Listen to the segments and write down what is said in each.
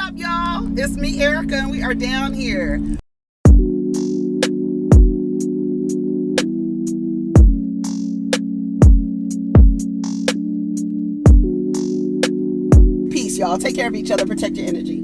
up, y'all? It's me, Erica, and we are down here. Peace, y'all. Take care of each other. Protect your energy.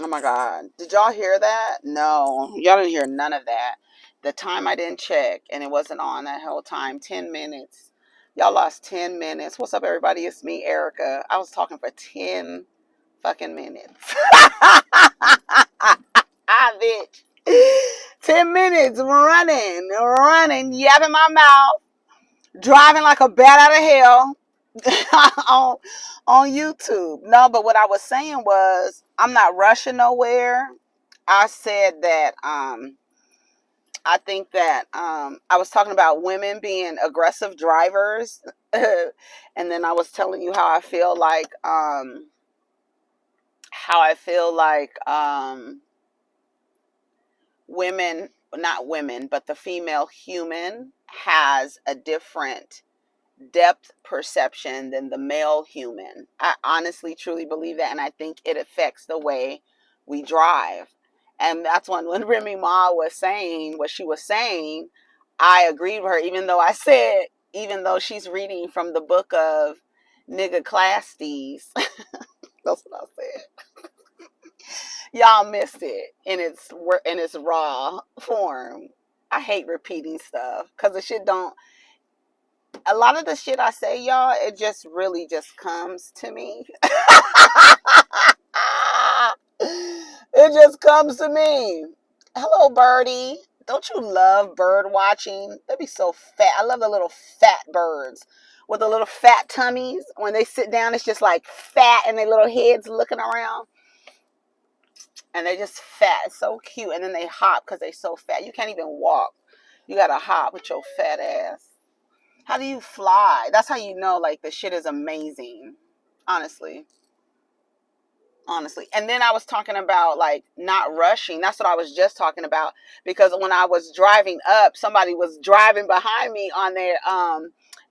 Oh my God. Did y'all hear that? No. Y'all didn't hear none of that. The time I didn't check and it wasn't on that whole time. 10 minutes. Y'all lost 10 minutes. What's up, everybody? It's me, Erica. I was talking for 10 fucking minutes. Bitch. 10 minutes running, yapping my mouth, driving like a bat out of hell on YouTube. No, but what I was saying was I'm not rushing nowhere. I said that I think that I was talking about women being aggressive drivers, and then I was telling you how I feel like women, not women, but the female human has a different depth perception than the male human. I honestly, truly believe that, and I think it affects the way we drive. And that's when Remy Ma was saying what she was saying, I agreed with her, even though I said, even though she's reading from the book of Nigga Clasties. That's what I said. Y'all missed it in its raw form. I hate repeating stuff because the shit don't. A lot of the shit I say, y'all, it just really just comes to me. It just comes to me. Hello, birdie. Don't you love bird watching? They'd be so fat. I love the little fat birds with the little fat tummies. When they sit down, it's just like fat and their little heads looking around. And they're just fat. It's so cute. And then they hop because they're so fat. You can't even walk. You got to hop with your fat ass. How do you fly? That's how you know, like, the shit is amazing. Honestly. And then I was talking about, like, not rushing. That's what I was just talking about. Because when I was driving up, somebody was driving behind me on their,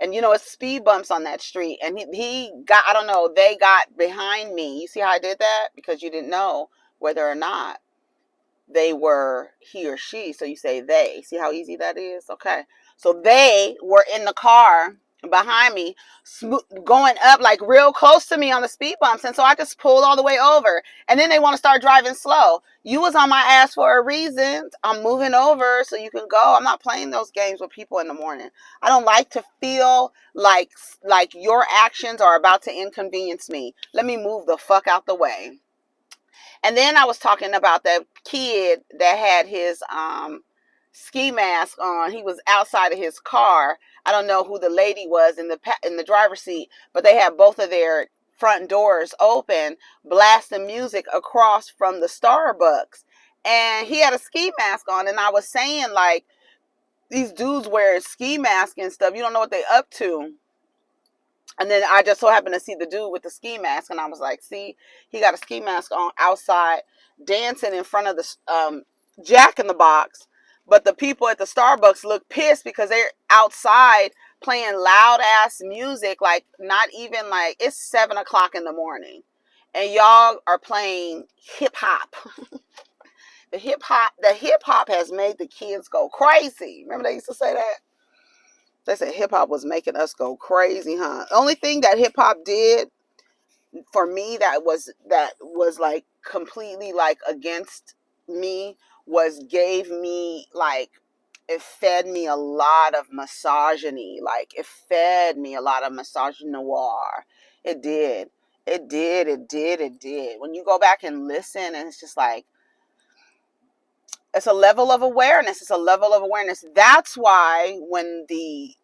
and you know, it's speed bumps on that street. And he got, I don't know, they got behind me. You see how I did that? Because you didn't know whether or not they were he or she. So you say they. See how easy that is? Okay. So they were in the car behind me, going up like real close to me on the speed bumps. And so I just pulled all the way over. And then they want to start driving slow. You was on my ass for a reason. I'm moving over so you can go. I'm not playing those games with people in the morning. I don't like to feel like your actions are about to inconvenience me. Let me move the fuck out the way. And then I was talking about that kid that had his ski mask on. He was outside of his car. I don't know who the lady was in the driver's seat, but they had both of their front doors open, blasting music across from the Starbucks. And he had a ski mask on. And I was saying, like, these dudes wear ski masks and stuff. You don't know what they up to. And then I just so happened to see the dude with the ski mask, and I was like, see, he got a ski mask on outside dancing in front of the Jack in the Box. But the people at the Starbucks look pissed because they're outside playing loud ass music, like not even like it's 7 o'clock in the morning. And y'all are playing hip hop. The hip hop has made the kids go crazy. Remember they used to say that? They said hip hop was making us go crazy, huh? The only thing that hip hop did for me that was like completely like against me was gave me like, it fed me a lot of misogyny. Like it fed me a lot of misogynoir. It did. It did. When you go back and listen, and it's just like, it's a level of awareness. That's why when the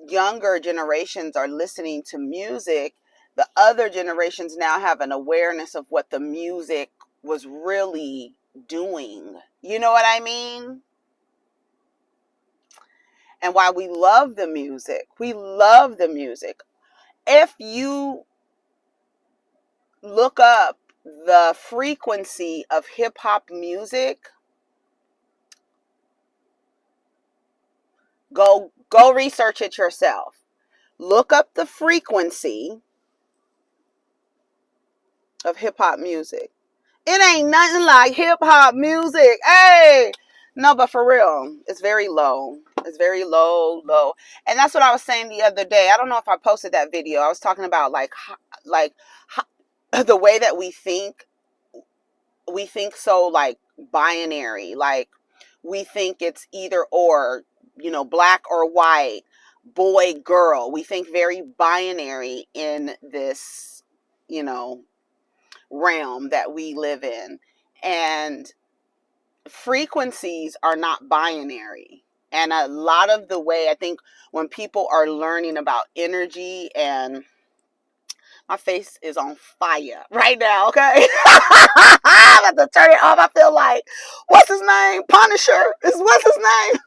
younger generations are listening to music, the other generations now have an awareness of what the music was really doing. You know what I mean? And why we love the music. We love the music. If you look up the frequency of hip hop music, go research it yourself. Look up the frequency of hip hop music. It ain't nothing like hip hop music. Hey, no, but for real, it's very low. It's very low, low. And that's what I was saying the other day. I don't know if I posted that video. I was talking about like the way that we think so like binary. Like we think it's either or, you know, black or white, boy, girl. We think very binary in this, you know, realm that we live in. And frequencies are not binary. And a lot of the way, I think, when people are learning about energy, and my face is on fire right now, okay? I have to turn it off. I feel like, what's his name? Punisher. What's his name?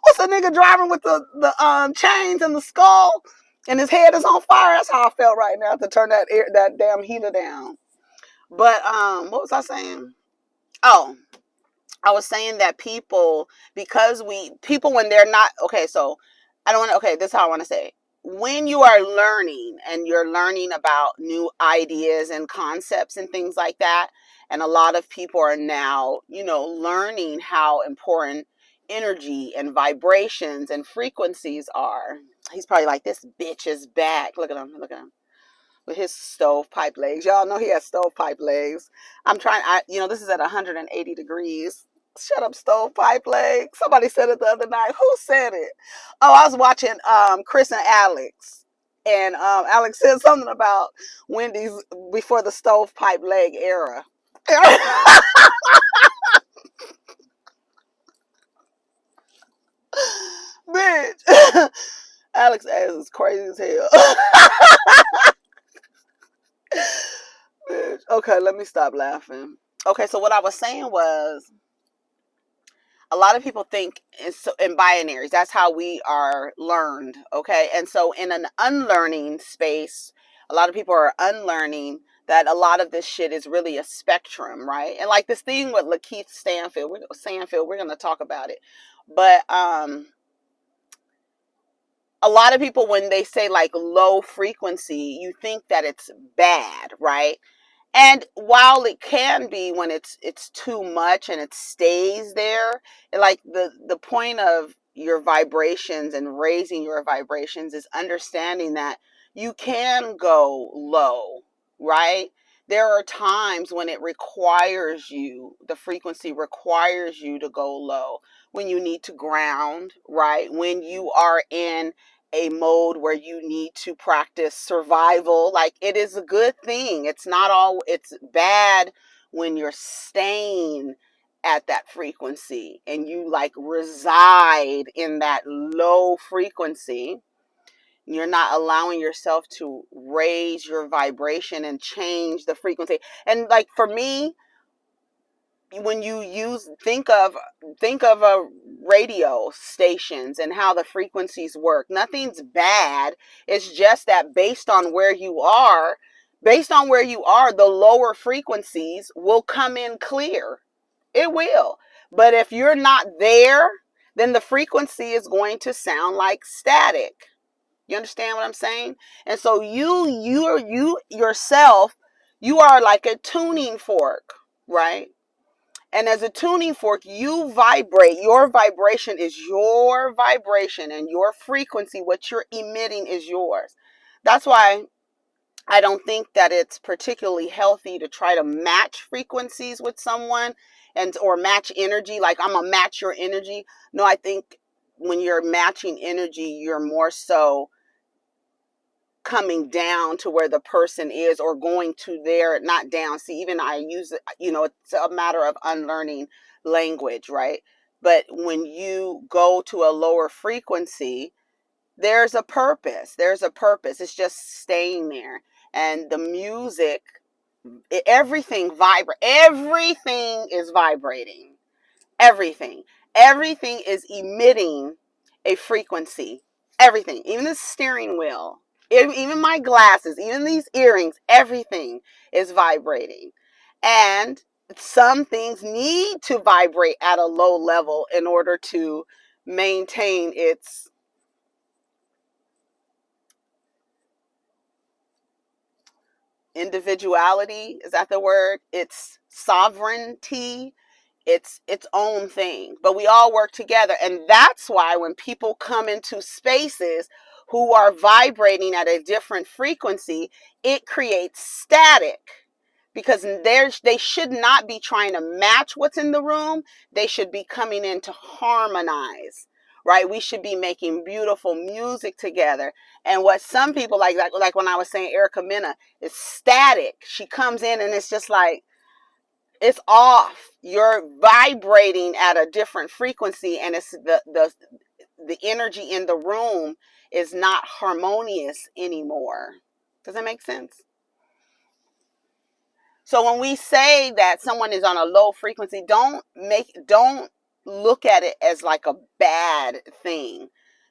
What's the nigga driving with the chains and the skull? And his head is on fire. That's how I felt right now, to turn that damn heater down. But what was I saying? Oh, I was saying that people when they're not, okay, so I don't want to, okay, this is how I want to say. When you are learning and you're learning about new ideas and concepts and things like that, and a lot of people are now, you know, learning how important energy and vibrations and frequencies are. He's probably like, this bitch is back. Look at him. Look at him with his stovepipe legs. Y'all know he has stovepipe legs. This is at 180 degrees. Shut up, stovepipe legs. Somebody said it the other night. Who said it? Oh, I was watching Chris and Alex. And Alex said something about Wendy's before the stovepipe leg era. Bitch. Alex ass is crazy as hell. Bitch. Okay, let me stop laughing. Okay, so what I was saying was, a lot of people think in binaries. That's how we are learned, okay? And so in an unlearning space, a lot of people are unlearning that a lot of this shit is really a spectrum, right? And like this thing with Lakeith Stanfield, we're going to talk about it. But a lot of people, when they say like low frequency, you think that it's bad, right? And while it can be when it's too much and it stays there, like the point of your vibrations and raising your vibrations is understanding that you can go low, right? There are times when the frequency requires you to go low, when you need to ground, right? When you are in a mode where you need to practice survival. Like, it is a good thing. It's bad when you're staying at that frequency and you like reside in that low frequency. You're not allowing yourself to raise your vibration and change the frequency. And like for me, when you think of radio stations and how the frequencies work, nothing's bad. It's just that based on where you are, the lower frequencies will come in clear. It will. But if you're not there, then the frequency is going to sound like static. You understand what I'm saying? And so you yourself, you are like a tuning fork, right? And as a tuning fork, you vibrate. Your vibration is your vibration, and your frequency, what you're emitting, is yours. That's why I don't think that it's particularly healthy to try to match frequencies with someone or match energy. Like, I'm gonna match your energy. No, I think when you're matching energy, you're more so coming down to where the person is, or going to their, not down. See, even I use it, it's a matter of unlearning language, right? But when you go to a lower frequency, there's a purpose. It's just staying there. And the music, everything is vibrating. Everything is emitting a frequency. Everything, even the steering wheel. Even my glasses, even these earrings, everything is vibrating. And some things need to vibrate at a low level in order to maintain its individuality. Is that the word? Its sovereignty, its own thing. But we all work together. And that's why when people come into spaces who are vibrating at a different frequency, it creates static, because they should not be trying to match what's in the room. They should be coming in to harmonize, right? We should be making beautiful music together. And what some people like when I was saying Erica Mena, is static. She comes in and it's just like, it's off. You're vibrating at a different frequency, and it's the energy in the room is not harmonious anymore. Does that make sense? So when we say that someone is on a low frequency, don't look at it as like a bad thing.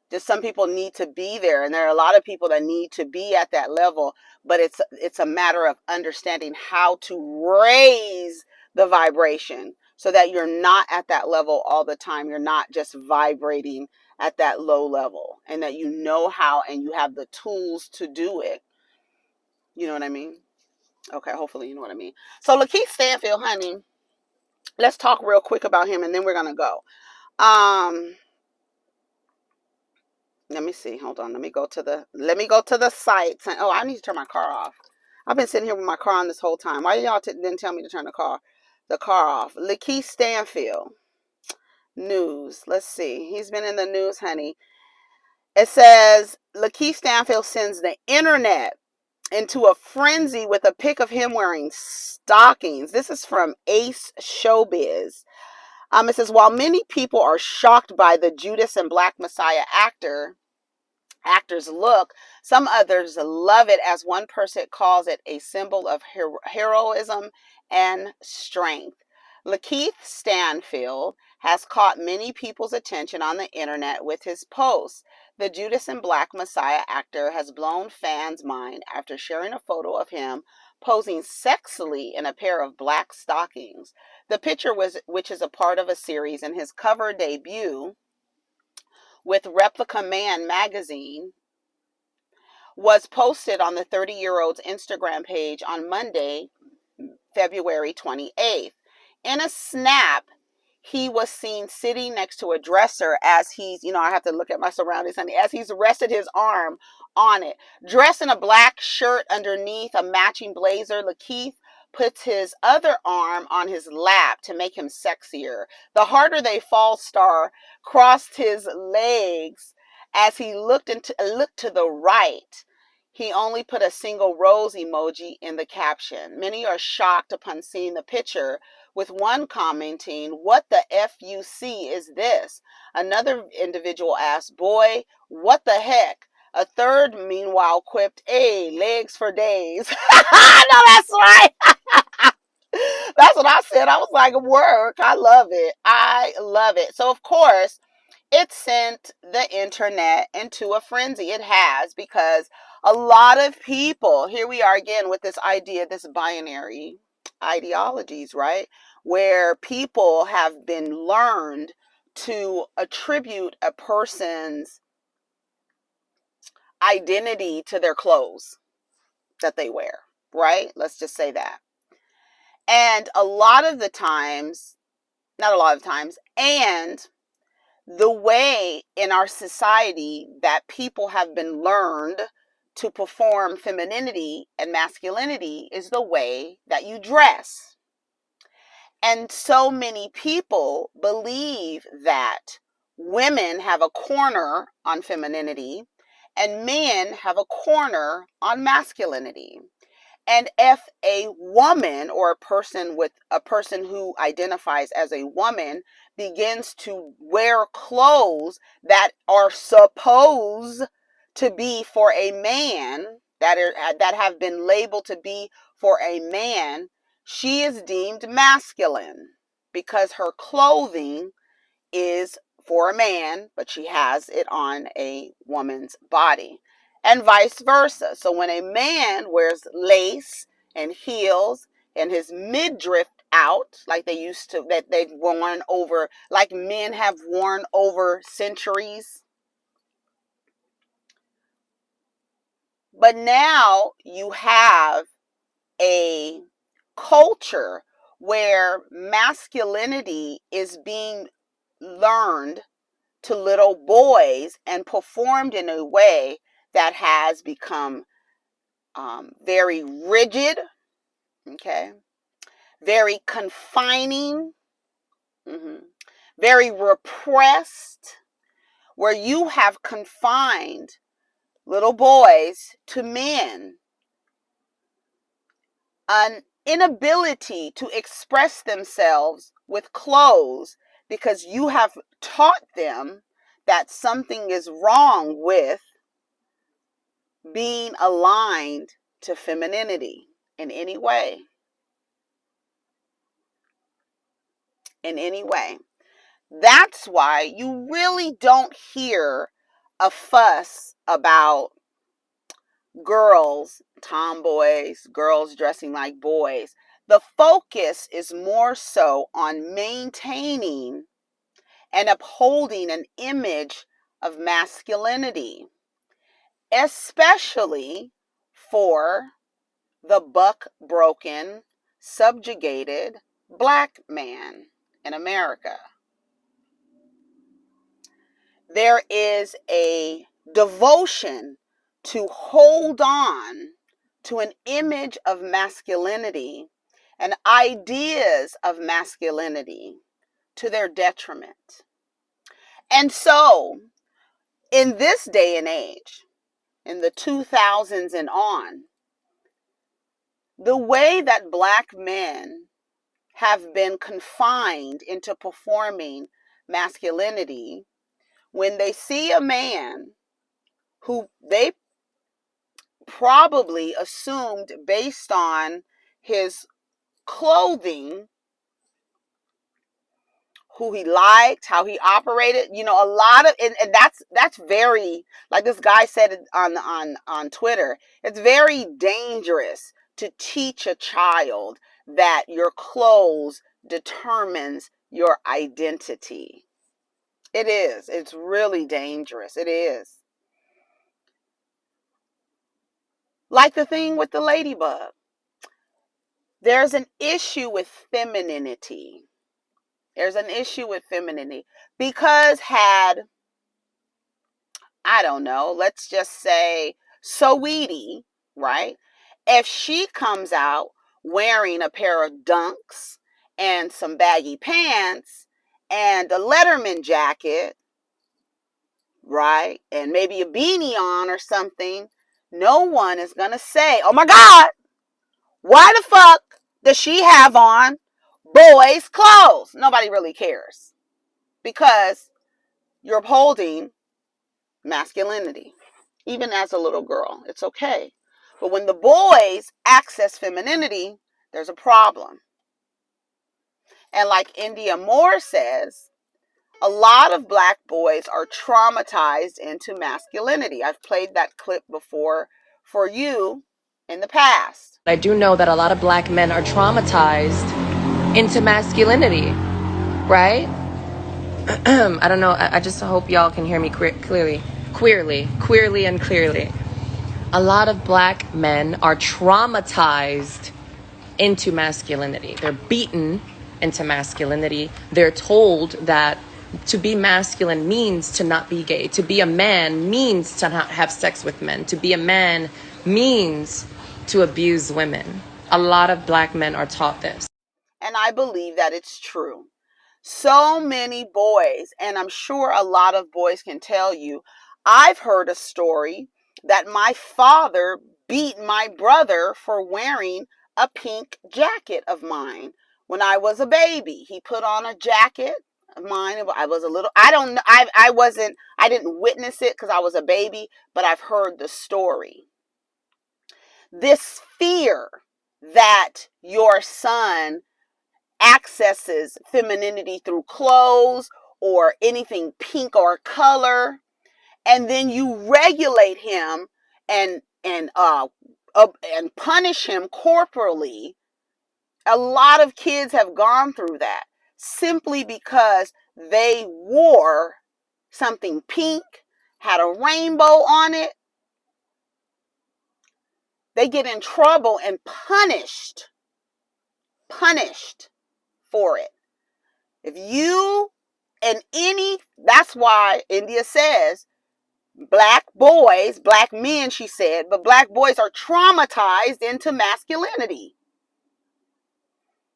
Just some people need to be there, and there are a lot of people that need to be at that level, but it's a matter of understanding how to raise the vibration so that you're not at that level all the time. You're not just vibrating at that low level, and that you know how and you have the tools to do it. You know what I mean? Okay, hopefully you know what I mean. So Lakeith Stanfield, honey, let's talk real quick about him and then we're gonna go. Let me see. Hold on. Let me go to the site. Oh, I need to turn my car off. I've been sitting here with my car on this whole time. Why y'all didn't tell me to turn the car off? Lakeith Stanfield news. Let's see. He's been in the news, honey. It says Lakeith Stanfield sends the internet into a frenzy with a pic of him wearing stockings. This is from Ace Showbiz. It says, while many people are shocked by the Judas and Black Messiah actor's look, some others love it, as one person calls it a symbol of heroism and strength. Lakeith Stanfield has caught many people's attention on the internet with his posts. The Judas and Black Messiah actor has blown fans' mind after sharing a photo of him posing sexily in a pair of black stockings. The picture, which is a part of a series in his cover debut with Replica Man magazine, was posted on the 30-year-old's Instagram page on Monday, February 28th. In a snap, he was seen sitting next to a dresser as he's, I have to look at my surroundings, honey, as he's rested his arm on it. Dressed in a black shirt underneath a matching blazer, Lakeith puts his other arm on his lap to make him sexier. The Harder They Fall star crossed his legs as he looked to the right. He only put a single rose emoji in the caption. Many are shocked upon seeing the picture, with one commenting, "What the FUC is this?" Another individual asked, "Boy, what the heck?" A third, meanwhile, quipped, "Hey, legs for days." No, that's right. That's what I said. I was like, work. I love it. I love it. So, of course, it sent the internet into a frenzy. It has, because a lot of people, here we are again with this idea, this binary ideologies, right? Where people have been learned to attribute a person's identity to their clothes that they wear, right? Let's just say that. And a lot of the times, not a lot of times, and the way in our society that people have been learned to perform femininity and masculinity is the way that you dress. And so many people believe that women have a corner on femininity and men have a corner on masculinity. And if a woman, or a person who identifies as a woman, begins to wear clothes that are supposed to be for a man, that have been labeled to be for a man, she is deemed masculine because her clothing is for a man, but she has it on a woman's body. and vice versa. So when a man wears lace and heels and his midriff out, like they used to, that they've worn over, like men have worn over centuries. But now you have a culture where masculinity is being learned to little boys and performed in a way that has become very rigid, okay, very confining, very repressed, where you have confined little boys to men, an inability to express themselves with clothes because you have taught them that something is wrong with being aligned to femininity in any way. In any way. That's why you really don't hear a fuss about girls, tomboys, girls dressing like boys. The focus is more so on maintaining and upholding an image of masculinity, especially for the buck-broken, subjugated black man in America. There is a devotion to hold on to an image of masculinity and ideas of masculinity to their detriment. And so, in this day and age, in the 2000s and on, the way that black men have been confined into performing masculinity, when they see a man who they probably assumed based on his clothing, who he liked, how he operated, a lot of, and that's very, like this guy said on Twitter, it's very dangerous to teach a child that your clothes determines your identity. It is. It's really dangerous. It is. Like the thing with the ladybug. There's an issue with femininity. There's an issue with femininity because had, I don't know, let's just say Saweetie, right? If she comes out wearing a pair of dunks and some baggy pants and a Letterman jacket, right? And maybe a beanie on or something, no one is going to say, oh my God, why the fuck does she have on boys' clothes? Nobody really cares because you're upholding masculinity. Even as a little girl, it's okay. But when the boys access femininity, there's a problem. And like India Moore says, a lot of black boys are traumatized into masculinity. I've played that clip before for you in the past. I do know that a lot of black men are traumatized into masculinity, right? I don't know. I just hope y'all can hear me clearly and clearly. A lot of black men are traumatized into masculinity. They're beaten into masculinity. They're told that to be masculine means to not be gay. To be a man means to not have sex with men. To be a man means to abuse women. A lot of black men are taught this. And I believe that it's true. So many boys, and I'm sure a lot of boys can tell you, I've heard a story that my father beat my brother for wearing a pink jacket of mine when I was a baby. He put on a jacket of mine. I was a little, I don't know, I didn't witness it because I was a baby, but I've heard the story. This fear that your son accesses femininity through clothes or anything pink or color, and then you regulate him and punish him corporally. A lot of kids have gone through that simply because they wore something pink, had a rainbow on it. They get in trouble and punished for it. If you and any, that's why India says black boys, black men, she said, but black boys are traumatized into masculinity.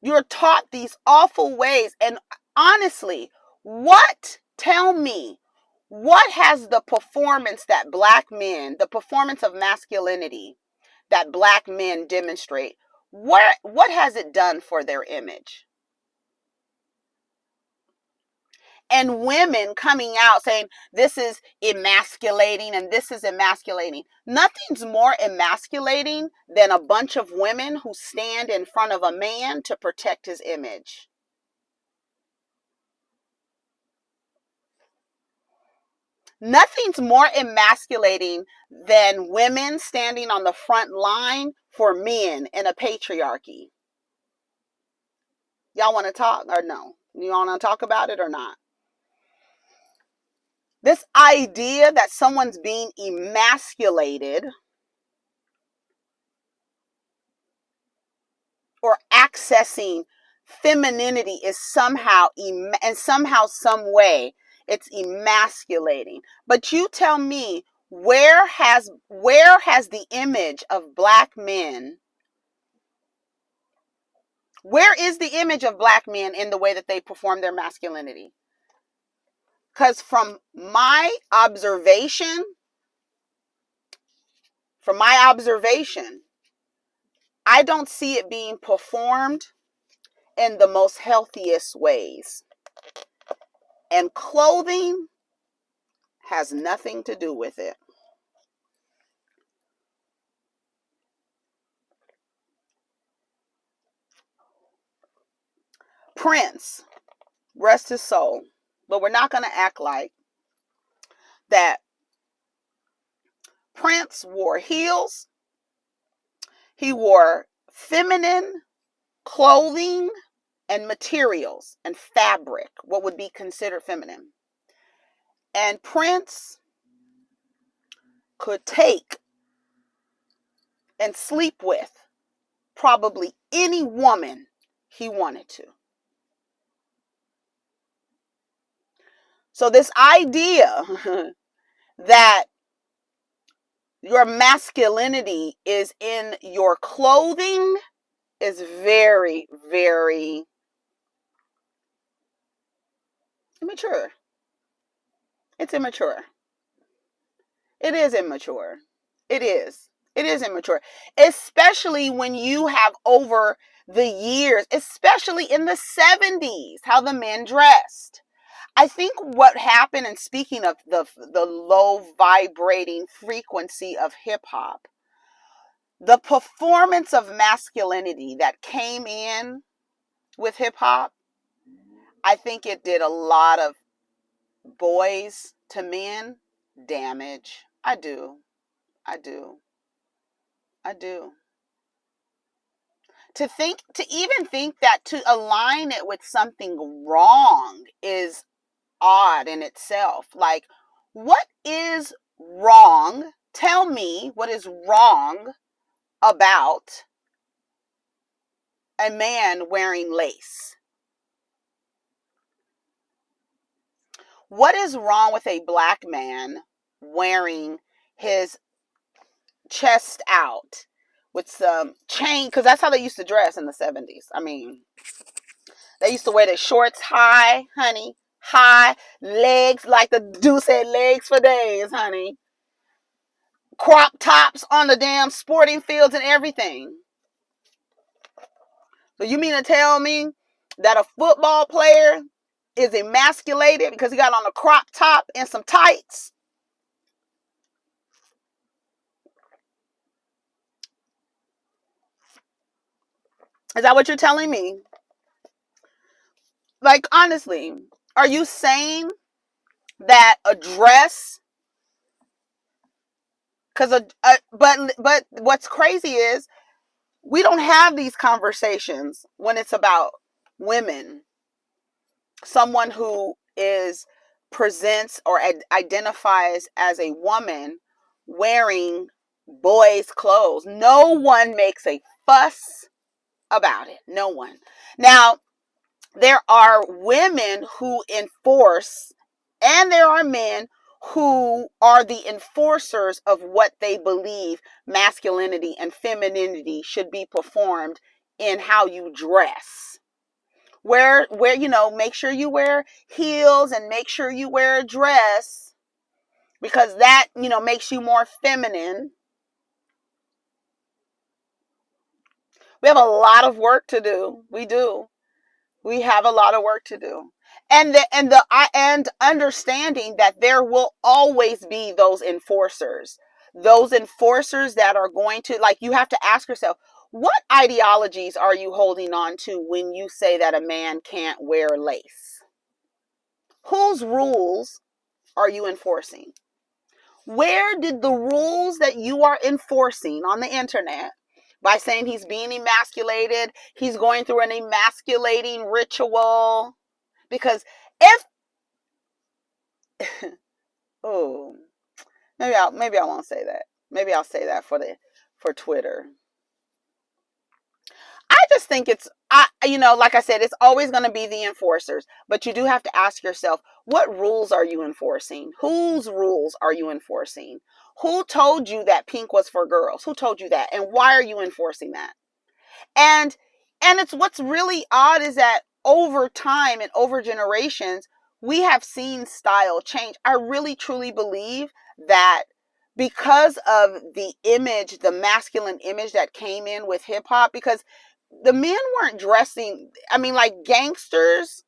You're taught these awful ways. And honestly, tell me, what has the performance that black men, the performance of masculinity that black men demonstrate, what has it done for their image? And women coming out saying this is emasculating and this is emasculating. Nothing's more emasculating than a bunch of women who stand in front of a man to protect his image. Nothing's more emasculating than women standing on the front line for men in a patriarchy. Y'all want to talk or no? You want to talk about it or not? This idea that someone's being emasculated or accessing femininity is somehow, some way, it's emasculating. But you tell me, where has the image of black men, where is the image of black men in the way that they perform their masculinity? Because from my observation, I don't see it being performed in the most healthiest ways. And clothing has nothing to do with it. Prince, rest his soul, but we're not going to act like that. Prince wore heels. He wore feminine clothing and materials and fabric, what would be considered feminine. And Prince could take and sleep with probably any woman he wanted to. So this idea that your masculinity is in your clothing is very, very immature. It's immature. It is immature. It is immature. Especially when you have over the years, especially in the 70s, how the men dressed. I think what happened, and speaking of the low vibrating frequency of hip hop, the performance of masculinity that came in with hip hop, I think it did a lot of boys to men damage. I do. To even think that to align it with something wrong is odd in itself. Like, what is wrong? Tell me what is wrong about a man wearing lace. What is wrong with a black man wearing his chest out with some chain? Because that's how they used to dress in the 70s. I mean, they used to wear their shorts high, honey. High legs, like the dude said, legs for days, honey. Crop tops on the damn sporting fields and everything. So you mean to tell me that a football player is emasculated because he got on a crop top and some tights? Is that what you're telling me? Like, honestly, are you saying that a dress Because but what's crazy is we don't have these conversations when it's about women. Someone who is presents or identifies as a woman wearing boys' clothes. No one makes a fuss about it. No one. Now, there are women who enforce, and there are men who are the enforcers of what they believe masculinity and femininity should be performed in how you dress. Where make sure you wear heels and make sure you wear a dress because that, makes you more feminine. We have a lot of work to do. We do. We have a lot of work to do. And understanding that there will always be those enforcers. Those enforcers that are going to, like, you have to ask yourself, what ideologies are you holding on to when you say that a man can't wear lace? Whose rules are you enforcing? Where did the rules that you are enforcing on the internet by saying he's being emasculated, he's going through an emasculating ritual? Because if oh, maybe I won't say that. Maybe I'll say that for Twitter. I just think like I said, it's always going to be the enforcers, but you do have to ask yourself, what rules are you enforcing? Whose rules are you enforcing? Who told you that pink was for girls? Who told you that? And why are you enforcing that? And it's what's really odd is that over time and over generations, we have seen style change. I really truly believe that because of the image, the masculine image that came in with hip hop, because the men weren't dressing, I mean, like gangsters,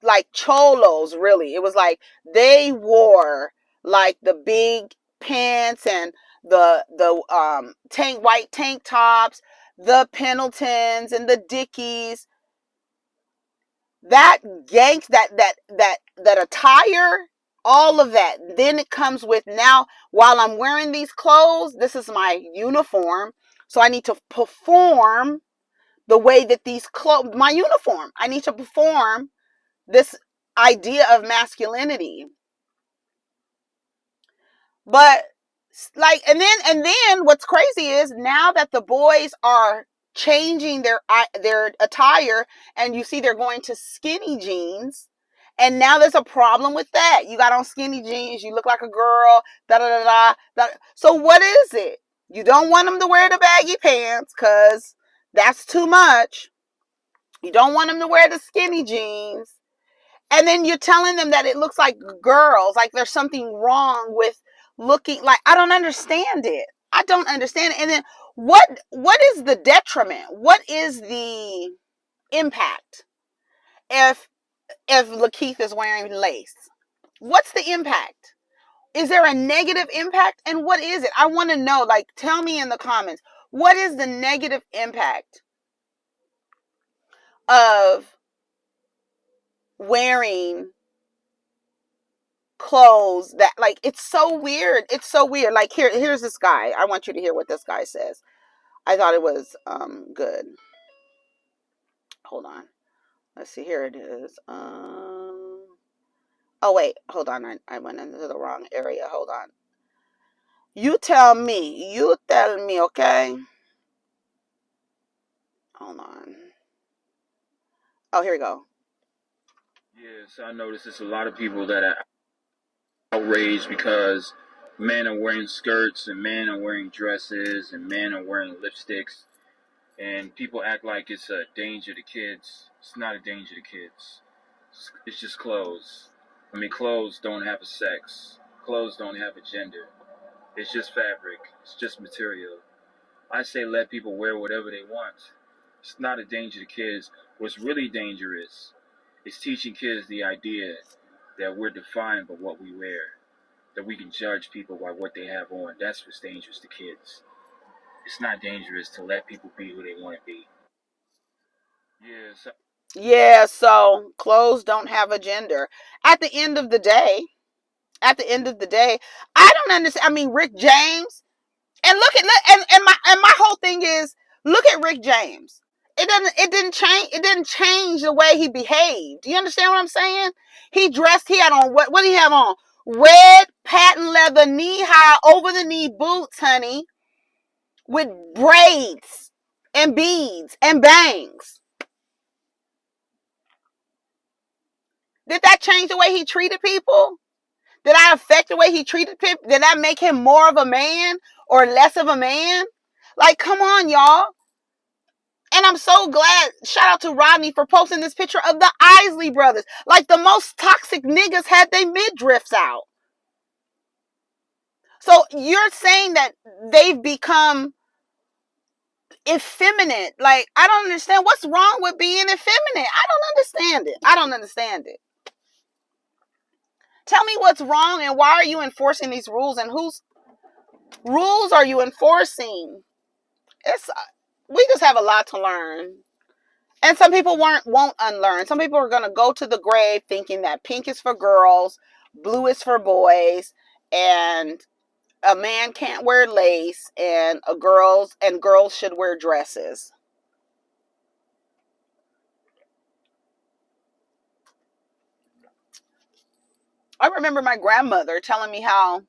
like cholos, really. It was like they wore like the big pants and the white tank tops, the Pendletons and the Dickies. That that attire, all of that. Then it comes with, now while I'm wearing these clothes, this is my uniform. So I need to perform the way that these clothes, my uniform, I need to perform this idea of masculinity. But like, and then what's crazy is now that the boys are changing their attire, and you see they're going to skinny jeans, and now there's a problem with that. You got on skinny jeans, you look like a girl, da da da da. So what is it? You don't want them to wear the baggy pants because that's too much. You don't want them to wear the skinny jeans. And then you're telling them that it looks like girls, like there's something wrong with looking like, I don't understand it. I don't understand it. And then what is the detriment? What is the impact if Lakeith is wearing lace? What's the impact? Is there a negative impact? And what is it? I want to know. Like, tell me in the comments, what is the negative impact of wearing clothes that, like, it's so weird. It's so weird. Like, here's this guy. I want you to hear what this guy says. I thought it was good. Hold on. Let's see. Here it is. Oh wait, hold on. I went into the wrong area. Hold on. You tell me. You tell me, okay? Hold on. Oh, here we go. Yes, I noticed there's a lot of people that are outraged because men are wearing skirts and men are wearing dresses and men are wearing lipsticks, and people act like it's a danger to kids. It's not a danger to kids. It's just clothes. I mean, clothes don't have a sex. Clothes don't have a gender. It's just fabric. It's just material. I say let people wear whatever they want. It's not a danger to kids. What's really dangerous is teaching kids the idea that we're defined by what we wear, that we can judge people by what they have on. That's what's dangerous to kids. It's not dangerous to let people be who they want to be. Yeah, so clothes don't have a gender. At the end of the day, At the end of the day, I don't understand. I mean, Rick James, and look at my whole thing is, look at Rick James. It didn't change the way he behaved. Do you understand what I'm saying? He dressed, he had on what did he have on? Red patent leather knee high over the knee boots, honey, with braids and beads and bangs. Did that change the way he treated people? Did that affect the way he treated people? Did that make him more of a man or less of a man? Like, come on, y'all. And I'm so glad, shout out to Rodney for posting this picture of the Isley brothers. Like, the most toxic niggas had their midriffs out. So you're saying that they've become effeminate. Like, I don't understand. What's wrong with being effeminate? I don't understand it. Tell me what's wrong, and why are you enforcing these rules, and whose rules are you enforcing? We just have a lot to learn. And some people won't unlearn. Some people are going to go to the grave thinking that pink is for girls, blue is for boys, and a man can't wear lace, and girls should wear dresses. I remember my grandmother telling me how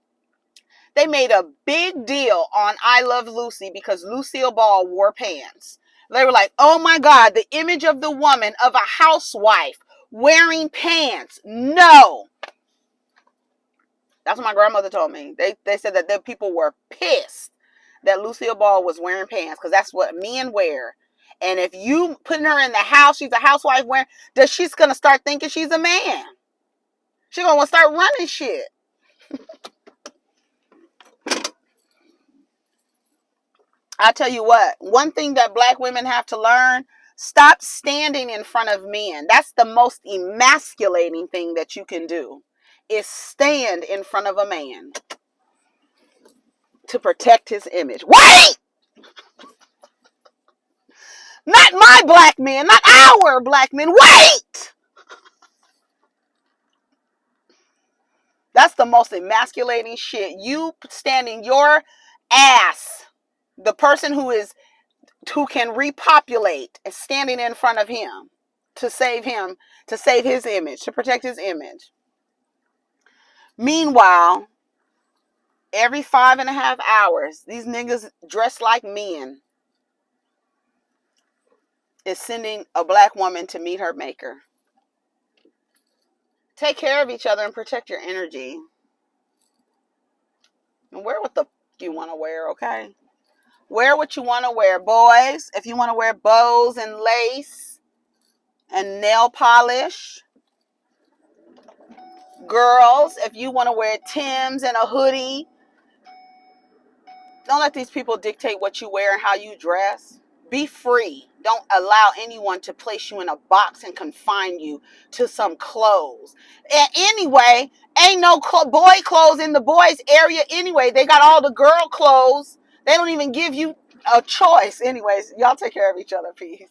they made a big deal on I Love Lucy because Lucille Ball wore pants. They were like, oh my God, the image of the woman, of a housewife wearing pants. No. That's what my grandmother told me. They said that the people were pissed that Lucille Ball was wearing pants because that's what men wear. And if you putting her in the house, she's a housewife wearing, she's going to start thinking she's a man. She's going to start running shit. I tell you what, one thing that black women have to learn, stop standing in front of men. That's the most emasculating thing that you can do, is stand in front of a man to protect his image. Wait! Not my black men, not our black men. Wait! That's the most emasculating shit. You standing your ass, the person who can repopulate, is standing in front of him to save his image, to protect his image. Meanwhile, every 5.5 hours, these niggas dressed like men is sending a black woman to meet her maker. Take care of each other and protect your energy. And wear what the you want to wear, okay? Wear what you want to wear, boys. If you want to wear bows and lace and nail polish. Girls, if you want to wear Timbs and a hoodie. Don't let these people dictate what you wear and how you dress. Be free. Don't allow anyone to place you in a box and confine you to some clothes. And anyway, ain't no boy clothes in the boys area anyway. They got all the girl clothes. They don't even give you a choice. Anyways, y'all take care of each other. Peace.